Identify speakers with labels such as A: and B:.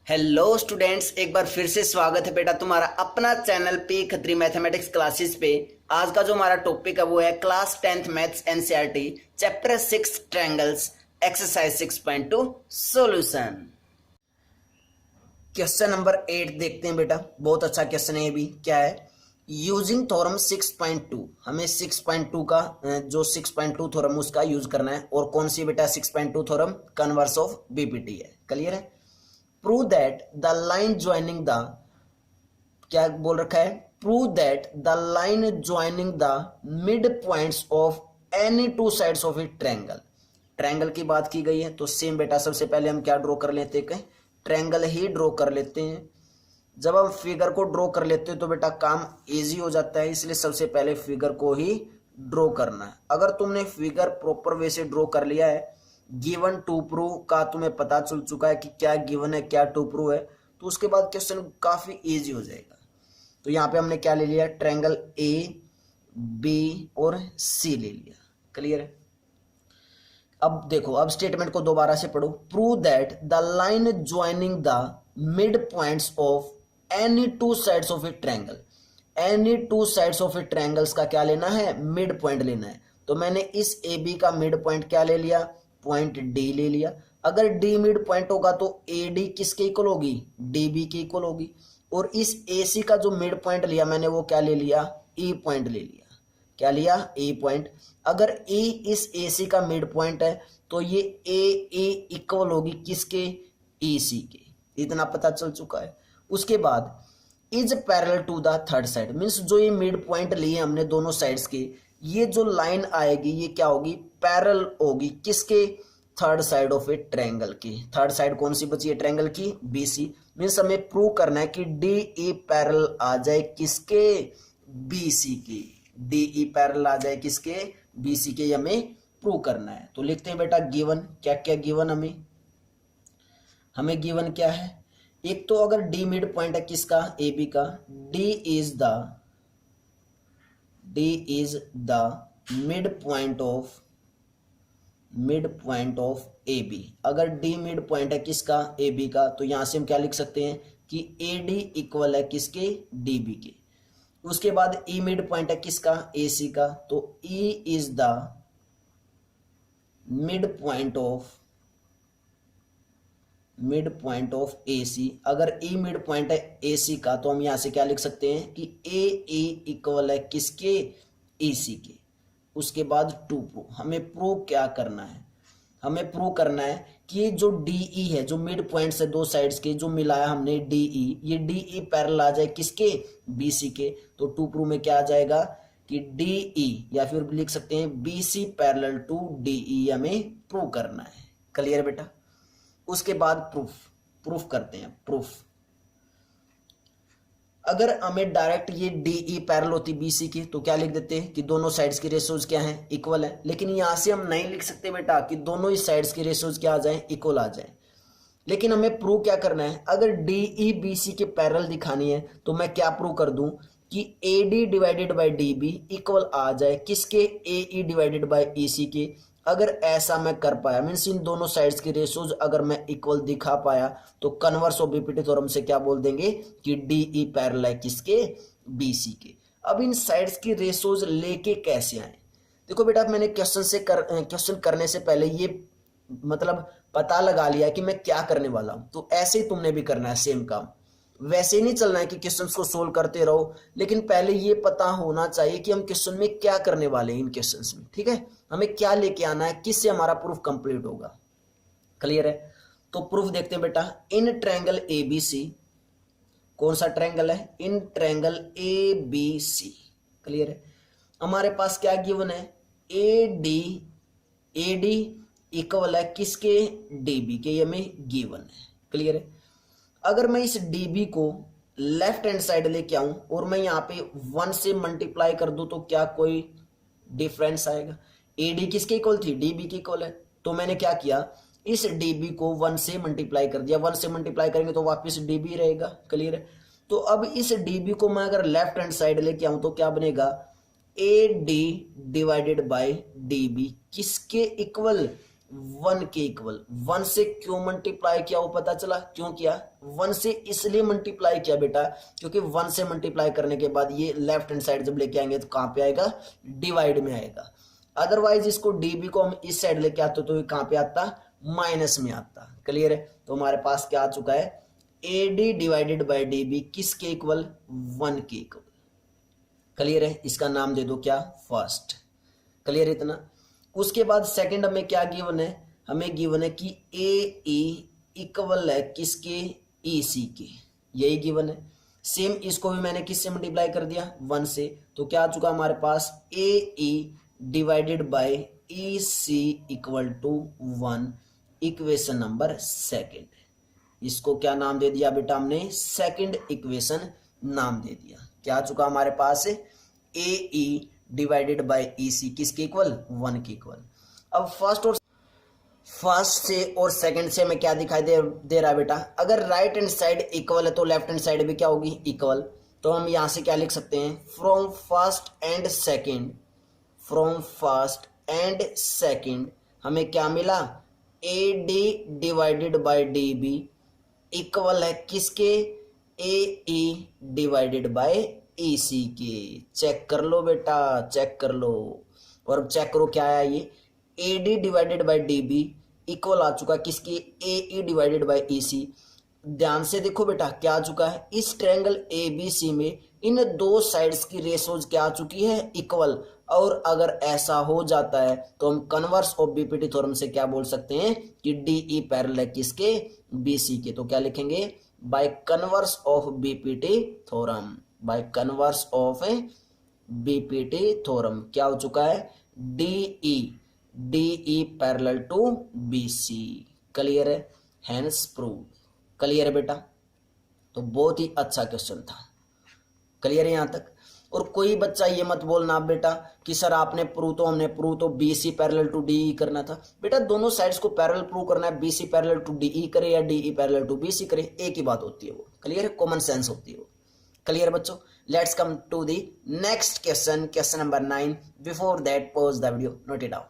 A: Hello students, एक बार फिर से स्वागत है बेटा तुम्हारा अपना channel P Khatri mathematics classes पे। आज का जो हमारा टॉपिक है वो है class 10th maths NCERT chapter 6 triangles exercise 6.2 solution. Question number 8 देखते हैं बेटा। बहुत अच्छा क्वेश्चन है ये भी। क्या है? Using theorem 6.2। हमें 6.2 का जो 6.2 थ्योरम उसका यूज करना है। और कौन सी बेटा 6.2 थ्योरम? कन्वर्स ऑफ बीपीटी है। क्लियर है? Prove that the line joining the, क्या बोल रखा है? Prove that the line joining the mid points of any two sides of a triangle. Triangle की बात की गई है तो सेम बेटा सबसे पहले हम क्या ड्रॉ कर लेते हैं? ट्रायंगल ही ड्रॉ कर लेते हैं। जब हम फिगर को ड्रॉ कर लेते हैं तो बेटा काम इजी हो जाता है, इसलिए सबसे पहले फिगर को ही ड्रॉ करना है। अगर तुमने फिगर प्रॉपर वे से ड्रॉ कर लिया है, गिवन टू प्रूव का तुम्हें पता चल चुका है कि क्या गिवन है क्या टू प्रूव है, तो उसके बाद क्वेश्चन काफी इजी हो जाएगा। तो यहाँ पे हमने क्या ले लिया? ट्रायंगल ए बी और सी ले लिया। क्लियर है? अब देखो, अब स्टेटमेंट को दोबारा से पढ़ो। Prove that the line joining the mid points of any two sides of a triangle. Any two sides of A triangles का क्या लेना है? मिड पॉइंट लेना है। तो मैंने इस ए बी का मिड पॉइंट क्या ले लिया? पॉइंट डी ले लिया। अगर डी मिड पॉइंट होगा तो ए डी किसके इक्वल होगी? डी बी के इक्वल होगी। और इस ए सी का जो मिड पॉइंट लिया मैंने वो क्या ले लिया? ई पॉइंट ले लिया। क्या लिया? ए पॉइंट। अगर ए इस ए सी का मिड पॉइंट है तो ये ए इक्वल होगी किसके? ई सी के। इतना पता चल चुका है। उसके बाद is parallel to the third side, means जो ये मिड पॉइंट लिए हमने दोनों साइड्स के, ये जो लाइन आएगी ये क्या होगी? पैरेलल होगी किसके? Third side of a triangle की। थर्ड साइड कौन सी बची है ट्रायंगल की? B C. मीन्स हमें प्रूव करना है कि डी ई पैरेलल आ जाए किसके? बी सी की। डी ई पैरेलल आ जाए किसके? बी सी के। हमें प्रूव करना है। तो लिखते हैं बेटा गिवन। क्या क्या गिवन? हमें गिवन क्या है? एक तो अगर डी मिड पॉइंट है किसका? ए बी का। D is the mid point of A B. अगर डी मिड पॉइंट है किसका? ए बी का, तो यहां से हम क्या लिख सकते हैं कि ए डी इक्वल है किसके? डी बी के। उसके बाद ई मिड पॉइंट है किसका? ए सी का, तो E is the mid point of A C. अगर ई मिड पॉइंट है ए सी का तो हम यहां से क्या लिख सकते हैं कि ए ई इक्वल है किसके? ई सी के। उसके बाद टू प्रूव। हमें प्रूव क्या करना है? हमें प्रूव करना है कि जो डीई है, जो मिड पॉइंट है दो साइड्स के, जो मिलाया हमने डीई, ये डीई पैरेलल आ जाए किसके? बीसी के। तो टू प्रूव में क्या आ जाएगा कि डीई, या फिर लिख सकते हैं बीसी पैरेलल टू डीई, हमें प्रूव करना है। क्लियर बेटा? उसके बाद प्रूफ करते हैं। प्रूफ अगर हमें डायरेक्ट ये डीई पैरेलल होती बीसी की तो क्या लिख देते हैं कि दोनों साइड्स की रेशियोज क्या हैं? इक्वल है। लेकिन यहां से हम नहीं लिख सकते बेटा कि दोनों ही साइड्स की रेशियोज क्या आ जाए? इक्वल आ जाए। लेकिन हमें प्रूव क्या करना है? अगर डीई बीसी के पैरेलल दिखानी है तो मैं क्या प्रूव कर दूं कि AD divided by DB equal आ जाए किसके? एई डिवाइडेड बाय ईसी के। अगर ऐसा मैं कर पाया, मीन्स इन दोनों साइड्स की रेशियोज अगर मैं इक्वल दिखा पाया, तो कन्वर्स ऑफ बीपीटी थ्योरम से क्या बोल देंगे कि डीई पैरेलल है किसके? बीसी के। अब इन साइड्स की रेशियोज लेके कैसे आए? देखो बेटा, मैंने क्वेश्चन करने से पहले ये मतलब पता लगा लिया कि मैं क्या करने वाला हूं, तो ऐसे ही तुमने भी करना है सेम काम। वैसे ही नहीं चलना है कि क्वेश्चंस को सोल्व करते रहो, लेकिन पहले ये पता होना चाहिए कि हम क्वेश्चन में क्या करने वाले हैं। इन क्वेश्चंस में ठीक है, हमें क्या लेके आना है, किससे हमारा प्रूफ कंप्लीट होगा। क्लियर है? तो प्रूफ देखते हैं बेटा। इन ट्रायंगल ए बी सी, कौन सा ट्रायंगल है? In triangle A B C. Clear है? हमारे पास क्या गिवन है? ए डी इक्वल है किसके? डीबी के। ये हमें गिवन है। क्लियर है? अगर मैं इस डीबी को लेफ्ट हैंड साइड लेके आऊं और मैं यहां पे 1 से मल्टीप्लाई कर दूं तो क्या कोई डिफरेंस आएगा? एडी किसके इक्वल थी? डीबी के इक्वल है। तो मैंने क्या किया? इस डीबी को 1 से मल्टीप्लाई कर दिया। 1 से मल्टीप्लाई करेंगे तो वापस डीबी रहेगा। क्लियर है? तो अब इस डीबी को मैं अगर लेफ्ट हैंड साइड लेके आऊं तो क्या बनेगा? ए डी डिवाइडेड बाय डीबी किसके इक्वल? 1 के इक्वल। 1 से क्यों मल्टीप्लाई किया वो पता चला, क्यों किया? 1 से इसलिए मल्टीप्लाई किया बेटा क्योंकि 1 से मल्टीप्लाई करने के बाद ये लेफ्ट हैंड साइड जब लेके आएंगे तो कहां पे आएगा? डिवाइड में आएगा। अदरवाइज इसको डीबी को हम इस साइड लेके आते तो ये कहां पे आता? माइनस में आता। क्लियर है? तो हमारे पास क्या आ चुका है? एडी डिवाइडेड बाय डीबी किसके इक्वल? 1 के इक्वल। क्लियर है? इसका नाम दे दो क्या? फर्स्ट। क्लियर है इतना? उसके बाद सेकंड हमें क्या गिवन है? हमें गिवन है कि ए ई इक्वल है किसके? ई सी के। यही गिवन है। सेम इसको भी मैंने किससे मल्टीप्लाई कर दिया? 1 से। तो क्या आ चुका हमारे पास? A E divided by E C equal to 1। Equation number second. इसको क्या नाम दे दिया बेटा हमने? सेकंड इक्वेशन नाम दे दिया। क्या आ चुका हमारे पास? A E divided by E सी किसके इक्वल? 1 के इक्वल। अब फर्स्ट से और सेकंड से हमें क्या दिखाई दे रहा है बेटा? अगर राइट हैंड साइड इक्वल है तो लेफ्ट हैंड साइड भी क्या होगी? इक्वल। तो हम यहां से क्या लिख सकते हैं? फ्रॉम फर्स्ट एंड सेकंड हमें क्या मिला? A D divided by D B equal है किसके? ए ई डिवाइडेड बाय ई सी के। चेक कर लो बेटा, चेक कर लो। और अब चेक करो क्या आया? ये A D divided by D B equal आ चुका किसकी? A E divided by E C. ध्यान से देखो बेटा क्या आ चुका है? इस ट्रायंगल ए बी सी में इन दो साइड्स की रेशोज क्या आ चुकी है? इक्वल। और अगर ऐसा हो जाता है तो हम कन्वर्स ऑफ बीपीटी थ्योरम से क्या बोल सकते हैं कि डीई पैरेलल है किसके? बीसी के। तो क्या लिखेंगे? By converse of BPT theorem. By converse of BPT theorem क्या हो चुका है? DE parallel to BC. Clear है? Hence prove. क्लियर है बेटा? तो बहुत ही अच्छा क्वेश्चन था। क्लियर है यहां तक? और कोई बच्चा ये मत बोलना आप बेटा कि सर आपने प्रूव तो हमने प्रूव तो बीसी पैरेलल टू डीई करना था। बेटा दोनों साइड्स को पैरेलल प्रूव करना है। बीसी पैरेलल टू डीई करे या डीई पैरेलल टू बीसी करे, एक ही बात होती है वो। क्लियर है? कॉमन सेंस होती है वो। क्लियर बच्चों? Let's come to the next question, question number 9। Before that pause the video, note it down.